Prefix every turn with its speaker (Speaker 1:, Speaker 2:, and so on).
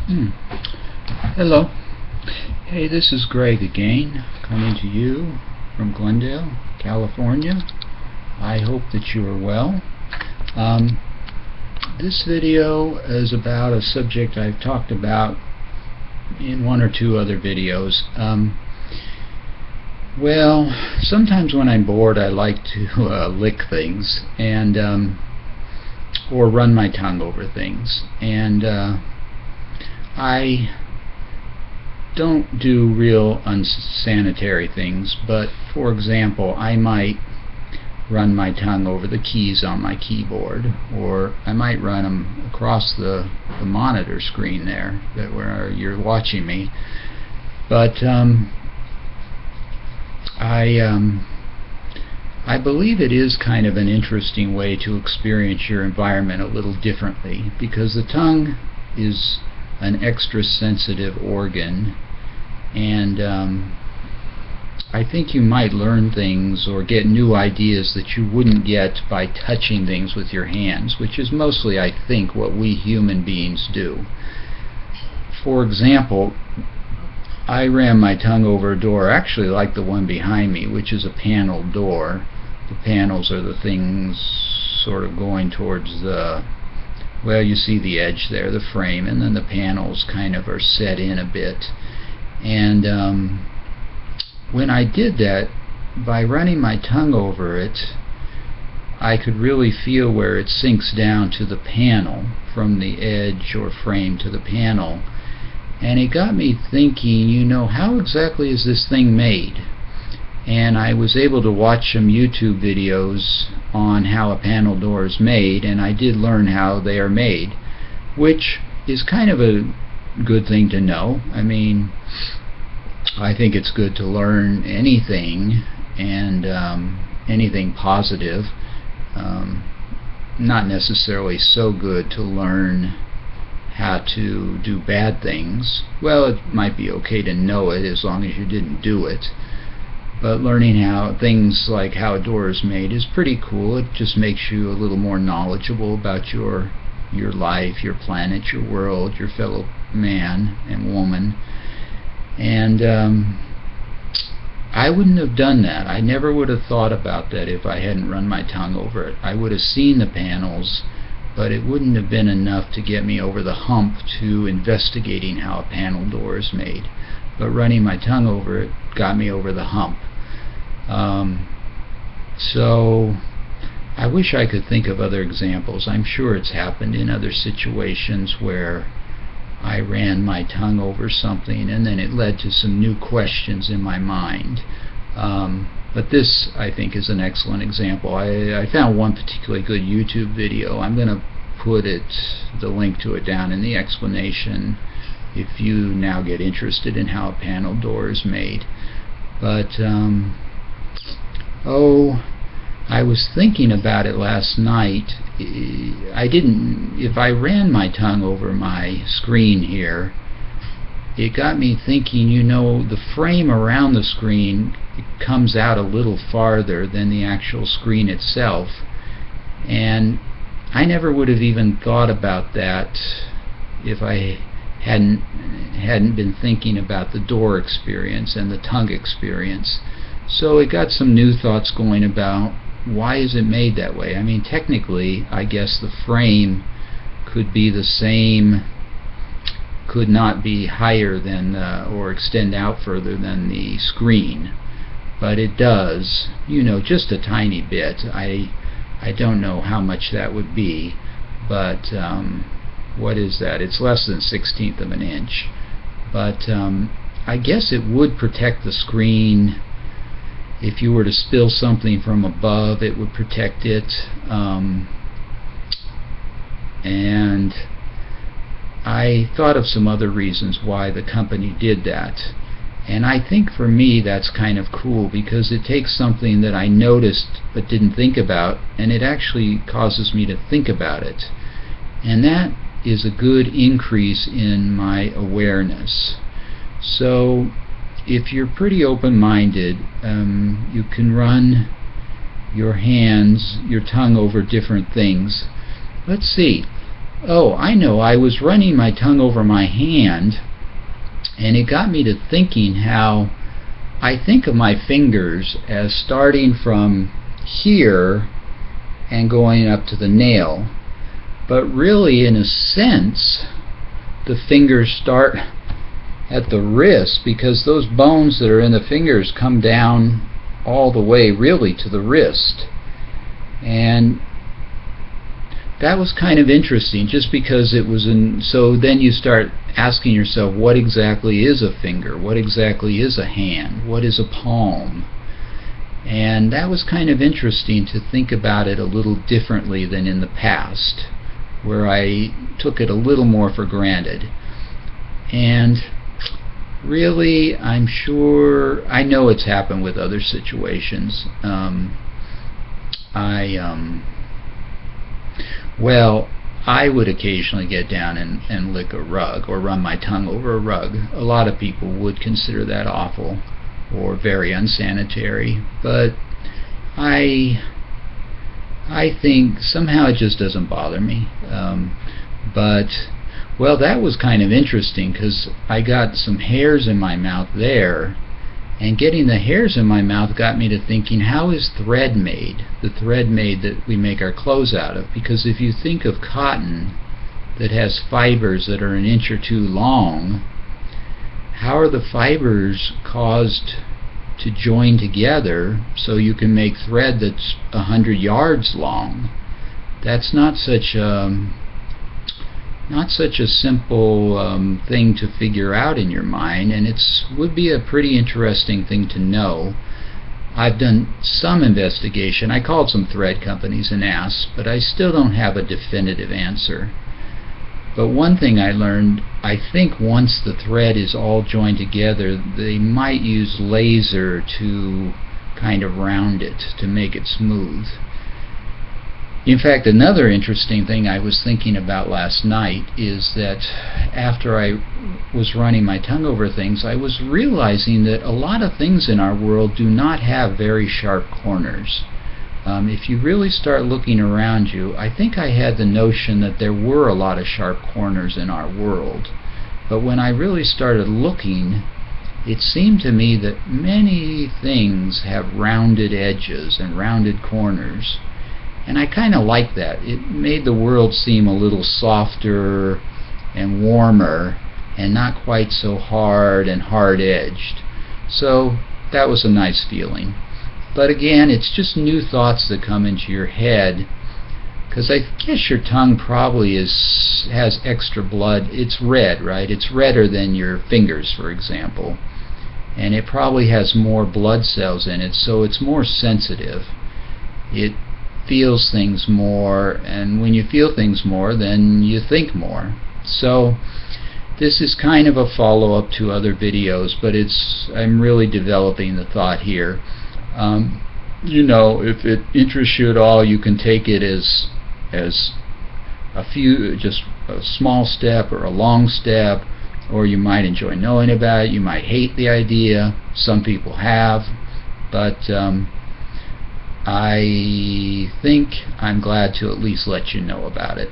Speaker 1: Hmm. Hello. Hey, this is Greg again, coming to you from Glendale, California. I hope that you are well. This video is about a subject I've talked about in one or two other videos. Well, sometimes when I'm bored I like to lick things and or run my tongue over things, and I don't do real unsanitary things, but for example, I might run my tongue over the keys on my keyboard, or I might run them across the monitor screen there where you're watching me. But I believe it is kind of an interesting way to experience your environment a little differently, because the tongue is an extra sensitive organ, and I think you might learn things or get new ideas that you wouldn't get by touching things with your hands, which is mostly, I think, what we human beings do. For example, I ran my tongue over a door, actually like the one behind me, which is a paneled door. The panels are the things sort of going towards the, well, you see the edge there, the frame, and then the panels kind of are set in a bit. And when I did that, by running my tongue over it, I could really feel where it sinks down to the panel, from the edge or frame to the panel. And it got me thinking, you know, how exactly is this thing made? And I was able to watch some YouTube videos on how a panel door is made, and I did learn how they are made, which is kind of a good thing to know. I mean, I think it's good to learn anything, and anything positive. Not necessarily so good to learn how to do bad things. Well, it might be okay to know it as long as you didn't do it. But learning how things like how a door is made is pretty cool. It just makes you a little more knowledgeable about your life, your planet, your world, your fellow man and woman. And I wouldn't have done that. I never would have thought about that if I hadn't run my tongue over it. I would have seen the panels, but it wouldn't have been enough to get me over the hump to investigating how a panel door is made. But running my tongue over it got me over the hump. So I wish I could think of other examples. I'm sure it's happened in other situations where I ran my tongue over something and then it led to some new questions in my mind. But this, I think, is an excellent example. I found one particularly good YouTube video. I'm going to put the link to it down in the explanation if you now get interested in how a panel door is made. But I was thinking about it last night. If I ran my tongue over my screen here, it got me thinking, you know, the frame around the screen comes out a little farther than the actual screen itself, and I never would have even thought about that if I hadn't been thinking about the door experience and the tongue experience. So it got some new thoughts going about why is it made that way. I mean, technically, I guess the frame could be the same, could not be higher than or extend out further than the screen, but it does, you know, just a tiny bit. I don't know how much that would be, but what is that? It's less than 1/16 of an inch. But I guess it would protect the screen. If you were to spill something from above, it would protect it. And I thought of some other reasons why the company did that. And I think for me that's kind of cool, because it takes something that I noticed but didn't think about, and it actually causes me to think about it. And that is a good increase in my awareness. So if you're pretty open-minded, you can run your tongue over different things. Let's see. Oh, I know, I was running my tongue over my hand, and it got me to thinking how I think of my fingers as starting from here and going up to the nail. But really, in a sense, the fingers start at the wrist, because those bones that are in the fingers come down all the way really to the wrist. And that was kind of interesting, just because it was in. So then you start asking yourself, what exactly is a finger? What exactly is a hand? What is a palm? And that was kind of interesting to think about it a little differently than in the past, where I took it a little more for granted. And really, I'm sure, I know it's happened with other situations. Well, I would occasionally get down and lick a rug or run my tongue over a rug. A lot of people would consider that awful or very unsanitary, but I think somehow it just doesn't bother me. Well, that was kind of interesting, because I got some hairs in my mouth there, and getting the hairs in my mouth got me to thinking, how is thread made? The thread made that we make our clothes out of. Because if you think of cotton that has fibers that are an inch or two long, how are the fibers caused to join together so you can make thread that's 100 yards long? That's not such a simple thing to figure out in your mind, and it would be a pretty interesting thing to know. I've done some investigation. I called some thread companies and asked, but I still don't have a definitive answer. But one thing I learned, I think once the thread is all joined together, they might use laser to kind of round it, to make it smooth. In fact, another interesting thing I was thinking about last night is that after I was running my tongue over things, I was realizing that a lot of things in our world do not have very sharp corners. If you really start looking around you, I think I had the notion that there were a lot of sharp corners in our world. But when I really started looking, it seemed to me that many things have rounded edges and rounded corners. And I kind of like that. It made the world seem a little softer and warmer and not quite so hard and hard-edged. So that was a nice feeling. But again, it's just new thoughts that come into your head, because I guess your tongue probably has extra blood. It's red, right? It's redder than your fingers, for example. And it probably has more blood cells in it, so it's more sensitive. It feels things more, and when you feel things more, then you think more. So this is kind of a follow-up to other videos, but I'm really developing the thought here. You know, if it interests you at all, you can take it as just a small step or a long step, or you might enjoy knowing about it. You might hate the idea. Some people have, but I think I'm glad to at least let you know about it.